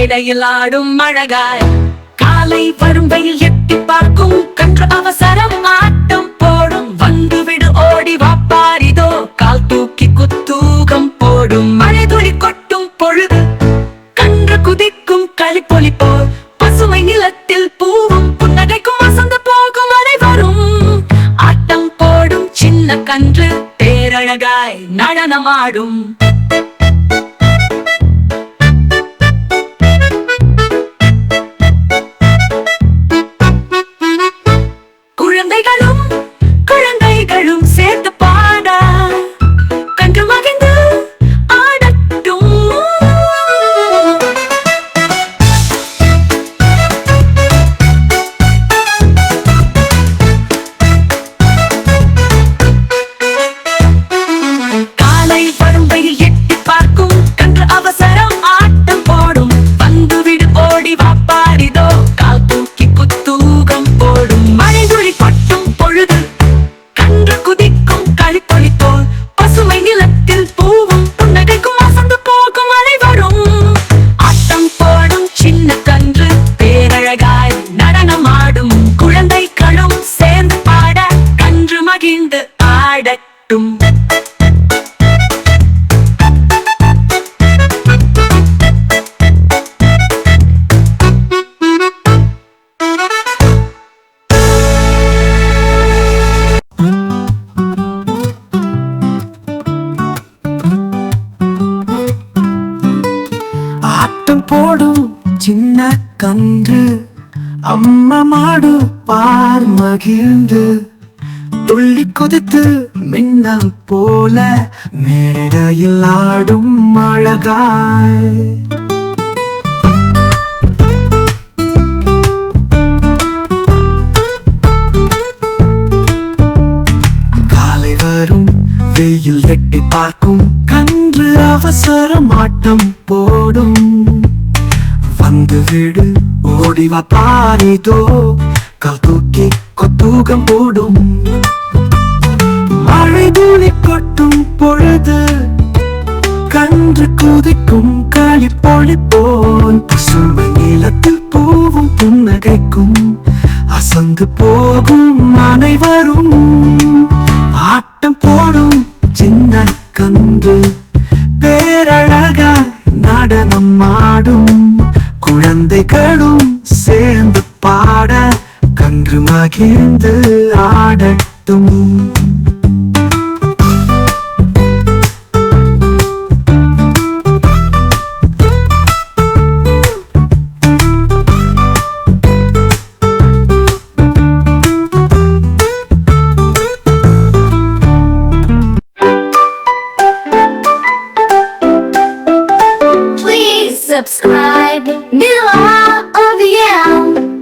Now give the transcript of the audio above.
மேடையில் ஆடும் அழகாய். காலை வரும் வெயில் எட்டி பார்க்கும் கன்று அவசரம் ஆட்டம் போடும். வந்துவிடு ஓடி வாப்பாரிதோ கால் தூக்கி குத்தூகம் போடும். மழை துளி கொட்டும் பொழுது கன்று குதிக்கும் களிப்பொலி போல் பசுமை நிலத்தில் பூவும் புன்னகைக்கும் வசந்த போகும் அனைவரும். ஆட்டம் போடும் சின்ன கன்று பேரழகாய் நடனமாடும். குழந்தைகளும் சேர்த்து பாட கன்று மகிழ்ந்து ஆடட்டும். காலை வரும் வெயில் எட்டி பார்க்கும் கன்று அவசரம் ஆட்டம் போடும். வந்துவிடு ஓடி வாப்பாரிதோ கால் தூக்கி குத்தூகம் போடும். மழை துளி கொட்டும் பொழுது கன்று குதிக்கும் களிப்பொலி போல் பசுமை நிலத்தில் பூவும் புன்னகைக்கும் வசந்து போகும் அனைவரும். ஆட்டம் போடும் சின்ன கன்று பேரழகாய் நடனமாடும். குழந்தைகளும் சேர்ந்து பாட கன்று மகிழ்ந்து ஆடட்டும். ஆட்டம் போடும் சின்ன கன்று அம்மா மாடு பார் மகிழ்ந்து. துள்ளி குதித்து மின்னல் போல மேடையில் ஆடும் அழகாய். காலை வரும் வெயில் எட்டி பார்க்கும் கன்று அவசரம் ஆட்டம் போடும். வந்து விடு ஓடிவா பாரிதோ கால் தூக்கி கொத்தூகம் போடும். மழை துளி கொட்டும் பொழுது கன்று குதிக்கும் களிப்பொலி போல் பசுமை நிலத்தில் பூவும் புன்னகைக்கும் அசந்து போகும் அனைவரும். ஆட்டம் போடும் சின்ன கன்று பேரழகாய் நடனம் ஆடும். குழந்தைகளும் சேர்ந்து பாட கன்று மகிழ்ந்து ஆடட்டும். Subscribe, Mila of the Elm.